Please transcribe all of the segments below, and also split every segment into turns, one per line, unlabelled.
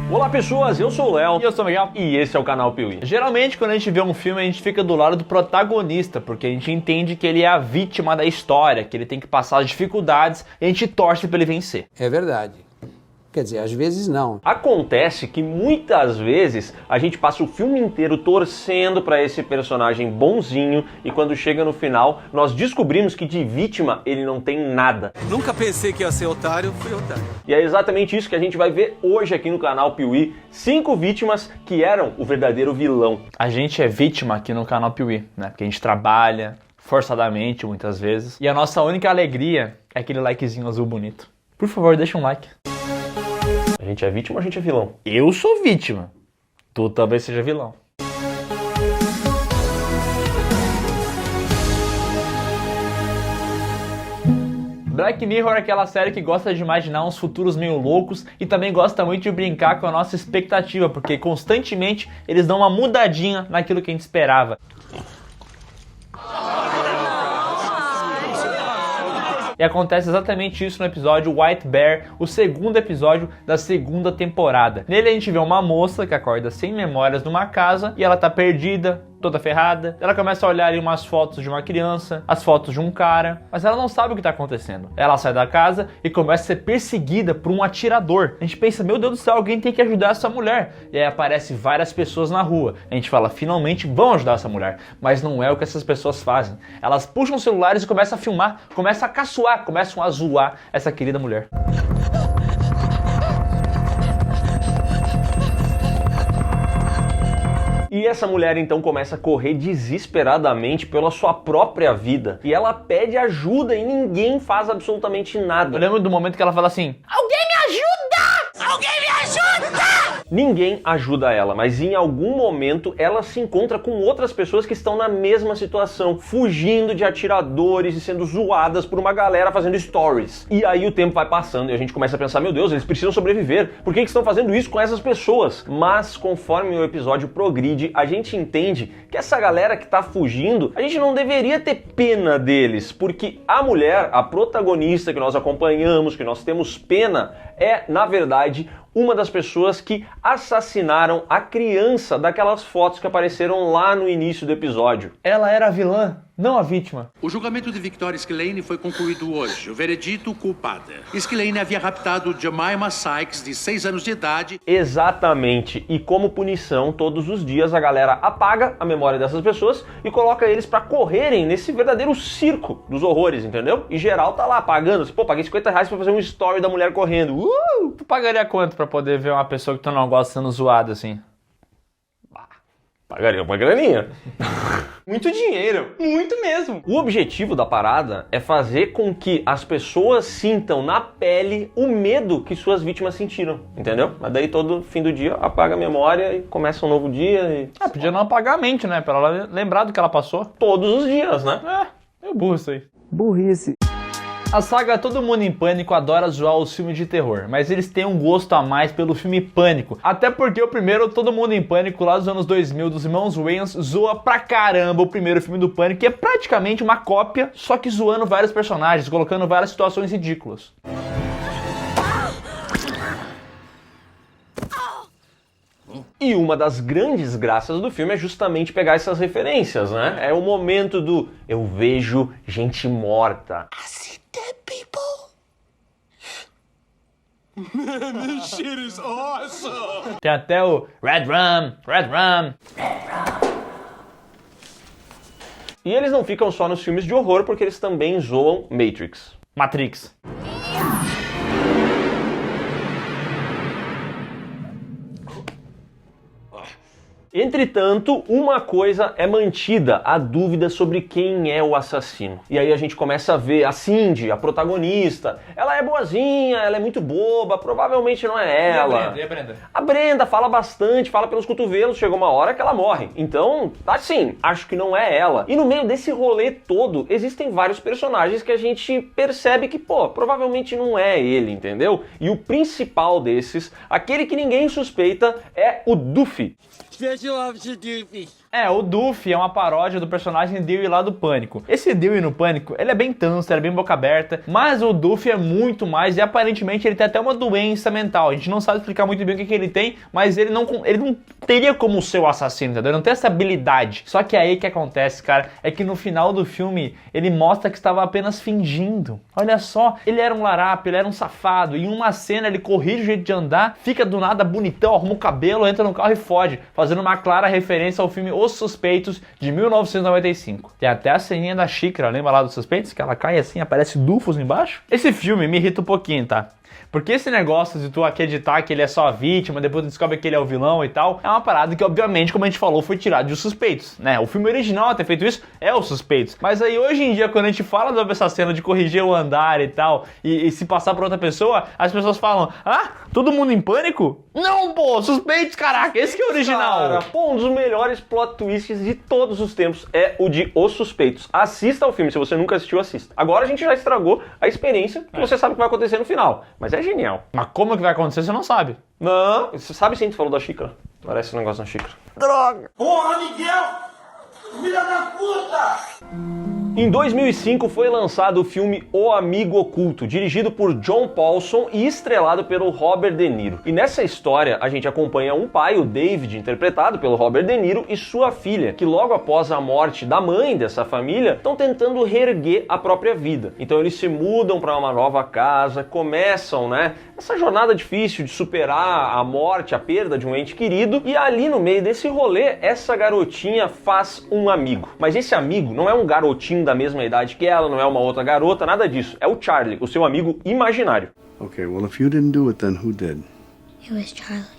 Olá pessoas, eu sou o Léo.
E eu sou o Miguel.
E esse é o canal Piuí.
Geralmente quando a gente vê um filme a gente fica do lado do protagonista, porque a gente entende que ele é a vítima da história, que ele tem que passar as dificuldades e a gente torce pra ele vencer.
É verdade. Quer dizer, às vezes não.
Acontece que muitas vezes a gente passa o filme inteiro torcendo para esse personagem bonzinho e quando chega no final nós descobrimos que de vítima ele não tem nada.
Nunca pensei que ia ser otário, fui otário.
E é exatamente isso que a gente vai ver hoje aqui no canal Piuí. 5 vítimas que eram o verdadeiro vilão.
A gente é vítima aqui no canal Piuí, né? Porque a gente trabalha forçadamente muitas vezes e a nossa única alegria é aquele likezinho azul bonito. Por favor, deixa um like.
A gente é vítima ou a gente é vilão?
Eu sou vítima. Tu talvez seja vilão. Black Mirror é aquela série que gosta de imaginar uns futuros meio loucos e também gosta muito de brincar com a nossa expectativa, porque constantemente eles dão uma mudadinha naquilo que a gente esperava. E acontece exatamente isso no episódio White Bear, o segundo episódio da segunda temporada. Nele a gente vê uma moça que acorda sem memórias numa casa e ela tá perdida, toda ferrada. Ela começa a olhar ali umas fotos de uma criança, as fotos de um cara, mas ela não sabe o que tá acontecendo. Ela sai da casa e começa a ser perseguida por um atirador. A gente pensa, meu Deus do céu, alguém tem que ajudar essa mulher. E aí aparecem várias pessoas na rua. A gente fala, finalmente vão ajudar essa mulher. Mas não é o que essas pessoas fazem. Elas puxam os celulares e começam a filmar, começam a caçoar, começam a zoar essa querida mulher.
E essa mulher então começa a correr desesperadamente pela sua própria vida. E ela pede ajuda e ninguém faz absolutamente nada.
Eu lembro do momento que ela fala assim: alguém me ajuda! Alguém me ajuda!
Ninguém ajuda ela, mas em algum momento ela se encontra com outras pessoas que estão na mesma situação, fugindo de atiradores e sendo zoadas por uma galera fazendo stories. E aí o tempo vai passando e a gente começa a pensar, meu Deus, eles precisam sobreviver. Por que estão fazendo isso com essas pessoas? Mas conforme o episódio progride, a gente entende que essa galera que tá fugindo, a gente não deveria ter pena deles, porque a mulher, a protagonista que nós acompanhamos, que nós temos pena, é, na verdade, uma das pessoas que assassinaram a criança daquelas fotos que apareceram lá no início do episódio.
Ela era a vilã, não a vítima.
O julgamento de Victoria Skillane foi concluído hoje. O veredito, culpada. Skillane havia raptado Jemima Sykes, de 6 anos de idade.
Exatamente. E como punição, todos os dias a galera apaga a memória dessas pessoas e coloca eles pra correrem nesse verdadeiro circo dos horrores, entendeu? E geral tá lá pagando. Pô, paguei R$50 pra fazer um story da mulher correndo.
Tu pagaria quanto pra poder ver uma pessoa que tu não gosta sendo zoada assim?
Pagaria uma graninha.
Muito dinheiro, muito mesmo.
O objetivo da parada é fazer com que as pessoas sintam na pele o medo que suas vítimas sentiram, entendeu? Mas daí todo fim do dia apaga a memória e começa um novo dia e...
Podia não apagar a mente, né? Pra ela lembrar do que ela passou.
Todos os dias, né?
É burro isso aí.
Burrice.
A saga Todo Mundo em Pânico adora zoar os filmes de terror, mas eles têm um gosto a mais pelo filme Pânico. Até porque o primeiro Todo Mundo em Pânico, lá dos anos 2000, dos irmãos Wayans, zoa pra caramba o primeiro filme do Pânico, que é praticamente uma cópia, só que zoando vários personagens, colocando várias situações ridículas.
E uma das grandes graças do filme é justamente pegar essas referências, né? É o momento do eu vejo gente morta.
I see dead people. This shit is awesome.
Tem até o Red Rum, Red Rum.
E eles não ficam só nos filmes de horror, porque eles também zoam Matrix.
Matrix.
Entretanto, uma coisa é mantida, a dúvida sobre quem é o assassino. E aí a gente começa a ver a Cindy, a protagonista. Ela é boazinha, ela é muito boba, provavelmente não é ela.
E a Brenda?
A Brenda fala bastante, fala pelos cotovelos, chegou uma hora que ela morre. Então, assim, acho que não é ela. E no meio desse rolê todo, existem vários personagens que a gente percebe que, pô, provavelmente não é ele, entendeu? E o principal desses, aquele que ninguém suspeita, é o Duffy.
Special Officer Doofy.
O Duffy é uma paródia do personagem Dewey lá do Pânico. Esse Dewey no Pânico, ele é bem tanso, ele é bem boca aberta, mas o Duffy é muito mais e aparentemente ele tem até uma doença mental. A gente não sabe explicar muito bem o que ele tem, mas ele não teria como ser o assassino, entendeu? Ele não tem essa habilidade. Só que aí o que acontece, cara, é que no final do filme ele mostra que estava apenas fingindo. Olha só, ele era um larápio, ele era um safado. E em uma cena ele corrige o jeito de andar, fica do nada bonitão, arruma o cabelo, entra no carro e foge, fazendo uma clara referência ao filme Os Suspeitos, de 1995. Tem até a ceninha da xícara, lembra lá dos Suspeitos? Que ela cai assim, aparece Dufus embaixo. Esse filme me irrita um pouquinho, tá? Porque esse negócio de tu acreditar que ele é só a vítima, depois tu descobre que ele é o vilão e tal, é uma parada que, obviamente, como a gente falou, foi tirado de Os Suspeitos, né? O filme original a ter feito isso é Os Suspeitos. Mas aí, hoje em dia, quando a gente fala sobre essa cena de corrigir o andar e tal, e se passar por outra pessoa, as pessoas falam, todo mundo em pânico? Não, pô, Suspeitos, caraca, esse que é o original.
Cara, pô, um dos melhores plot twists de todos os tempos é o de Os Suspeitos. Assista ao filme, se você nunca assistiu, assista. Agora a gente já estragou a experiência, que você sabe o que vai acontecer no final. Mas é genial.
Mas como que vai acontecer, você não sabe.
Não, você sabe sim, tu falou da xícara. Parece um negócio na xícara.
Porra, Miguel! Filha da puta!
Em 2005 foi lançado o filme O Amigo Oculto, dirigido por John Paulson e estrelado pelo Robert De Niro. E nessa história a gente acompanha um pai, o David, interpretado pelo Robert De Niro, e sua filha, que logo após a morte da mãe dessa família, estão tentando reerguer a própria vida. Então eles se mudam para uma nova casa, começam, essa jornada difícil de superar a morte, a perda de um ente querido, e ali no meio desse rolê, essa garotinha faz um amigo. Mas esse amigo não é um garotinho da mesma idade que ela, não é uma outra garota, nada disso. É o Charlie, o seu amigo imaginário.
Okay, well, if you didn't do it, then who did?
It was Charlie.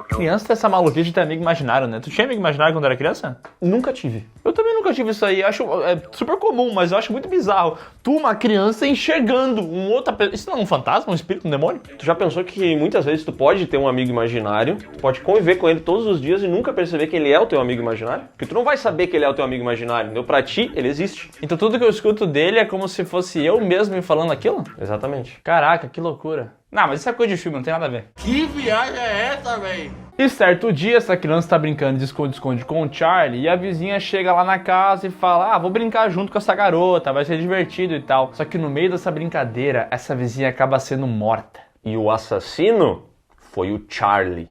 Criança tem essa maluquice de ter amigo imaginário, né? Tu tinha amigo imaginário quando era criança?
Nunca tive.
Eu também nunca tive isso aí. Acho super comum, mas eu acho muito bizarro. Tu, uma criança, enxergando um outra pessoa. Isso não é um fantasma, um espírito, um demônio?
Tu já pensou que muitas vezes tu pode ter um amigo imaginário, tu pode conviver com ele todos os dias e nunca perceber que ele é o teu amigo imaginário? Porque tu não vai saber que ele é o teu amigo imaginário, entendeu? Pra ti, ele existe.
Então tudo que eu escuto dele é como se fosse eu mesmo me falando aquilo?
Exatamente.
Caraca, que loucura. Não, mas isso é coisa de filme, não tem nada a ver.
Que viagem é essa, véi?
E certo dia, essa criança tá brincando de esconde-esconde com o Charlie e a vizinha chega lá na casa e fala, vou brincar junto com essa garota, vai ser divertido e tal. Só que no meio dessa brincadeira, essa vizinha acaba sendo morta.
E o assassino foi o Charlie.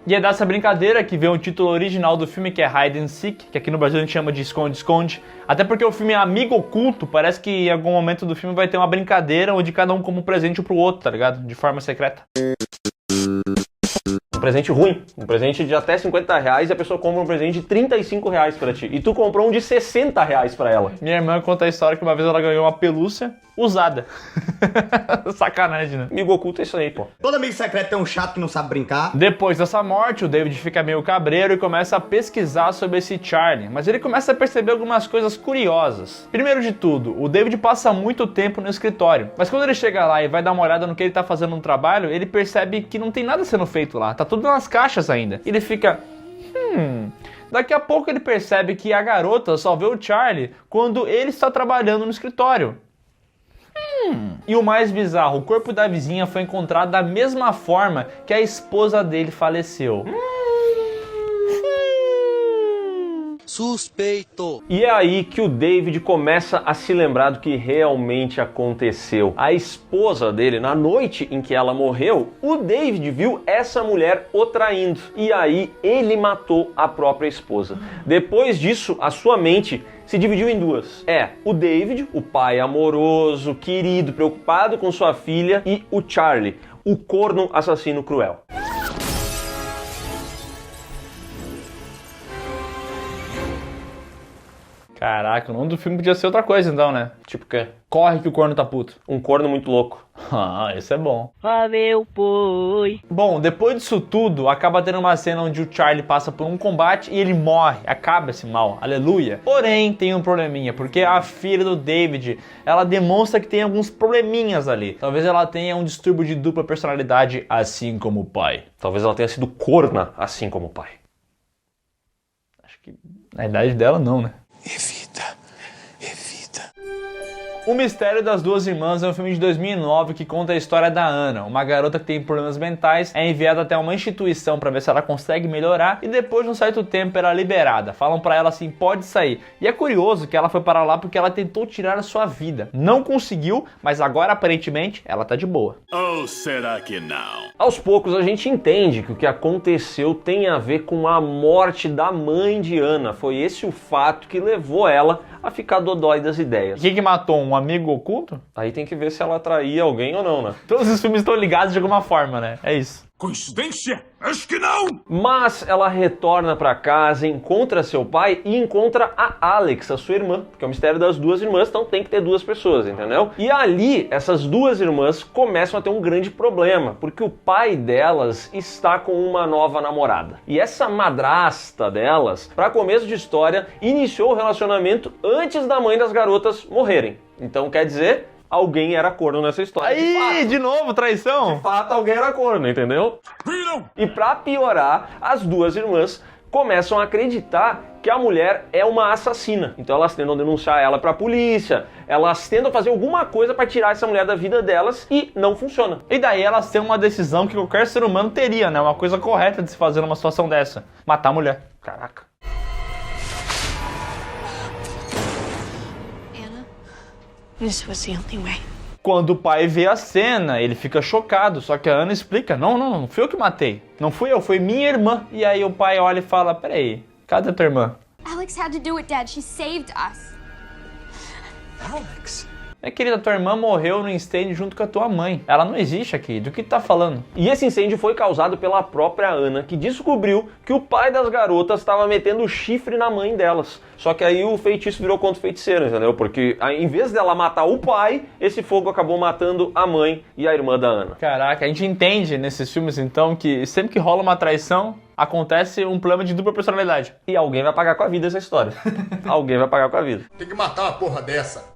E é dessa brincadeira que vem o título original do filme, que é Hide and Seek, que aqui no Brasil a gente chama de Esconde-Esconde. Até porque o filme é Amigo Oculto, parece que em algum momento do filme vai ter uma brincadeira onde cada um compra um presente pro outro, tá ligado? De forma secreta.
Um presente ruim, um presente de até R$50 e a pessoa compra um presente de R$35 pra ti. E tu comprou um de R$60 pra ela.
Minha irmã conta a história que uma vez ela ganhou uma pelúcia usada. Sacanagem, né?
Amigo oculto é isso aí, pô.
Todo amigo secreto é um chato que não sabe brincar.
Depois dessa morte, o David fica meio cabreiro e começa a pesquisar sobre esse Charlie. Mas ele começa a perceber algumas coisas curiosas. Primeiro de tudo, o David passa muito tempo no escritório. Mas quando ele chega lá e vai dar uma olhada no que ele tá fazendo no trabalho, ele percebe que não tem nada sendo feito lá. Tá tudo nas caixas ainda. Ele fica... Daqui a pouco ele percebe que a garota só vê o Charlie quando ele está trabalhando no escritório. E o mais bizarro, o corpo da vizinha foi encontrado da mesma forma que a esposa dele faleceu.
Suspeito.
E é aí que o David começa a se lembrar do que realmente aconteceu. A esposa dele, na noite em que ela morreu, o David viu essa mulher o traindo. E aí ele matou a própria esposa. Depois disso, a sua mente se dividiu em duas. O David, o pai amoroso, querido, preocupado com sua filha, e o Charlie, o corno assassino cruel.
Caraca, o nome do filme podia ser outra coisa então, né?
Tipo o quê?
Corre que o corno tá puto.
Um corno muito louco.
Esse é bom.
Valeu, foi.
Bom, depois disso tudo, acaba tendo uma cena onde o Charlie passa por um combate e ele morre. Acaba esse mal. Aleluia. Porém, tem um probleminha, porque a filha do David, ela demonstra que tem alguns probleminhas ali. Talvez ela tenha um distúrbio de dupla personalidade, assim como o pai.
Talvez ela tenha sido corna, assim como o pai.
Acho que na idade dela não, né?
Evita.
O Mistério das Duas Irmãs é um filme de 2009 que conta a história da Ana, uma garota que tem problemas mentais, é enviada até uma instituição para ver se ela consegue melhorar e depois de um certo tempo ela é liberada. Falam para ela assim, pode sair. E é curioso que ela foi para lá porque ela tentou tirar a sua vida. Não conseguiu, mas agora aparentemente ela tá de boa.
Ou será que não?
Aos poucos a gente entende que o que aconteceu tem a ver com a morte da mãe de Ana. Foi esse o fato que levou ela a ficar dodói das ideias.
Quem que matou? Um amigo oculto?
Aí tem que ver se ela traía alguém ou não, né?
Todos os filmes estão ligados de alguma forma, né? É isso.
Coincidência? Acho que não!
Mas ela retorna pra casa, encontra seu pai e encontra a Alex, a sua irmã, porque é o mistério das duas irmãs, então tem que ter duas pessoas, entendeu? E ali, essas duas irmãs começam a ter um grande problema, porque o pai delas está com uma nova namorada. E essa madrasta delas, pra começo de história, iniciou o relacionamento antes da mãe das garotas morrerem. Então quer dizer, alguém era corno nessa história.
Aí, de novo, traição?
De fato, alguém era corno, entendeu? E pra piorar, as duas irmãs começam a acreditar que a mulher é uma assassina. Então elas tentam denunciar ela pra polícia, elas tentam fazer alguma coisa pra tirar essa mulher da vida delas e não funciona.
E daí elas têm uma decisão que qualquer ser humano teria, né? Uma coisa correta de se fazer numa situação dessa. Matar a mulher.
Caraca.
This was the only way.
Quando o pai vê a cena, ele fica chocado, só que a Ana explica, não fui eu que matei, não fui eu, foi minha irmã. E aí o pai olha e fala, peraí, cadê a tua irmã?
Alex had to do it, Dad. She saved us.
Alex?
Minha querida, tua irmã morreu no incêndio junto com a tua mãe. Ela não existe aqui, do que tu tá falando?
E esse incêndio foi causado pela própria Ana, que descobriu que o pai das garotas estava metendo chifre na mãe delas. Só que aí o feitiço virou contra o feiticeiro, entendeu? Porque em vez dela matar o pai, esse fogo acabou matando a mãe e a irmã da Ana.
Caraca, a gente entende nesses filmes então que sempre que rola uma traição, acontece um problema de dupla personalidade.
E alguém vai pagar com a vida essa história. Alguém vai pagar com a vida.
Tem que matar uma porra dessa.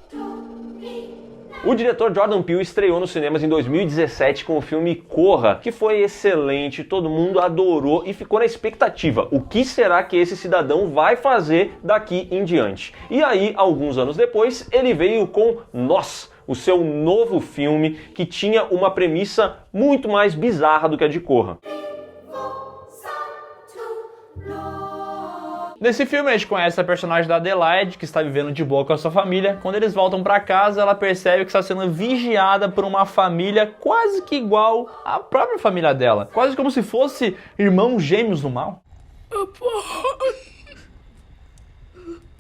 O diretor Jordan Peele estreou nos cinemas em 2017 com o filme Corra, que foi excelente, todo mundo adorou e ficou na expectativa. O que será que esse cidadão vai fazer daqui em diante? E aí, alguns anos depois, ele veio com Nós, o seu novo filme, que tinha uma premissa muito mais bizarra do que a de Corra.
Nesse filme a gente conhece a personagem da Adelaide, que está vivendo de boa com a sua família. Quando eles voltam para casa, ela percebe que está sendo vigiada por uma família quase que igual à própria família dela. Quase como se fosse irmãos gêmeos do mal.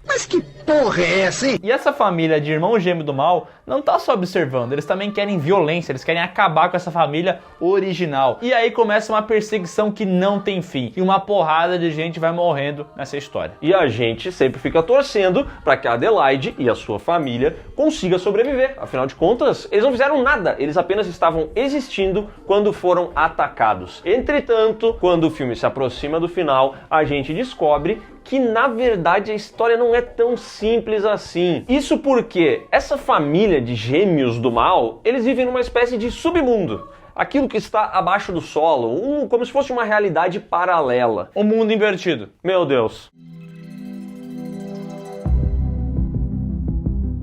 Mas que porra é essa, hein?
E essa família de irmão gêmeo do mal não tá só observando, eles também querem violência, eles querem acabar com essa família original. E aí começa uma perseguição que não tem fim. E uma porrada de gente vai morrendo nessa história.
E a gente sempre fica torcendo para que a Adelaide e a sua família consigam sobreviver. Afinal de contas, eles não fizeram nada, eles apenas estavam existindo quando foram atacados. Entretanto, quando o filme se aproxima do final, a gente descobre que na verdade a história não é tão simples assim. Isso porque essa família de gêmeos do mal, eles vivem numa espécie de submundo. Aquilo que está abaixo do solo, como se fosse uma realidade paralela.
Um mundo invertido.
Meu Deus.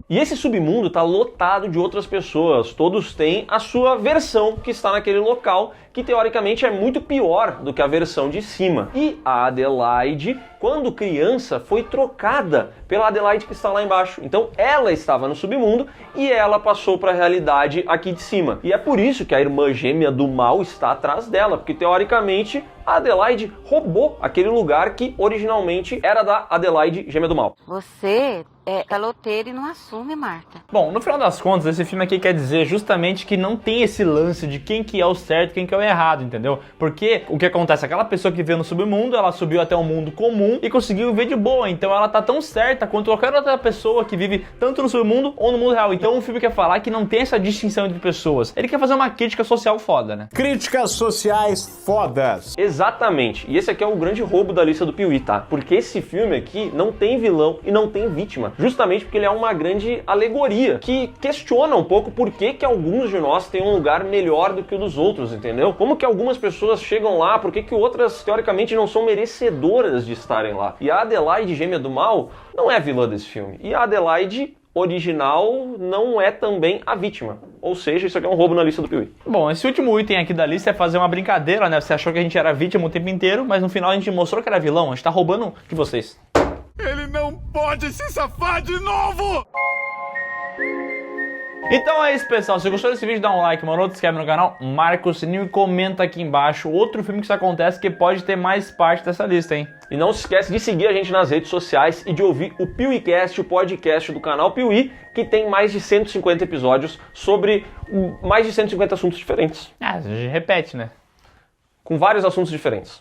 E esse submundo está lotado de outras pessoas, todos têm a sua versão que está naquele local, que teoricamente é muito pior do que a versão de cima. E a Adelaide, quando criança, foi trocada pela Adelaide que está lá embaixo. Então ela estava no submundo e ela passou para a realidade aqui de cima. E é por isso que a irmã gêmea do mal está atrás dela, porque teoricamente a Adelaide roubou aquele lugar que originalmente era da Adelaide gêmea do mal.
Você é caloteiro e não assume, Marta.
Bom, no final das contas, esse filme aqui quer dizer justamente que não tem esse lance de quem que é o certo e quem que é o errado, entendeu? Porque o que acontece? Aquela pessoa que veio no submundo, ela subiu até um mundo comum e conseguiu viver de boa. Então ela tá tão certa quanto qualquer outra pessoa que vive tanto no submundo ou no mundo real. Então o filme quer falar que não tem essa distinção entre pessoas. Ele quer fazer uma crítica social foda, né?
Críticas sociais fodas.
Exatamente. E esse aqui é o grande roubo da lista do Piuí, tá? Porque esse filme aqui não tem vilão e não tem vítima. Justamente porque ele é uma grande alegoria que questiona um pouco por que alguns de nós têm um lugar melhor do que o dos outros, entendeu? Como que algumas pessoas chegam lá, por que outras, teoricamente, não são merecedoras de estarem lá. E a Adelaide, gêmea do mal, não é a vilã desse filme. E a Adelaide original não é também a vítima. Ou seja, isso aqui é um roubo na lista do Piuí.
Bom, esse último item aqui da lista é fazer uma brincadeira, né? Você achou que a gente era vítima o tempo inteiro, mas no final a gente mostrou que era vilão. A gente tá roubando de vocês.
Ele não pode se safar de novo!
Então é isso, pessoal. Se gostou desse vídeo, dá um like, mano. Se inscreve no canal, marca o sininho e comenta aqui embaixo outro filme que isso acontece que pode ter mais parte dessa lista, hein?
E não se esquece de seguir a gente nas redes sociais e de ouvir o PeeWeeCast, o podcast do canal Piuí, que tem mais de 150 episódios sobre mais de 150 assuntos diferentes.
Ah, a gente repete, né?
Com vários assuntos diferentes.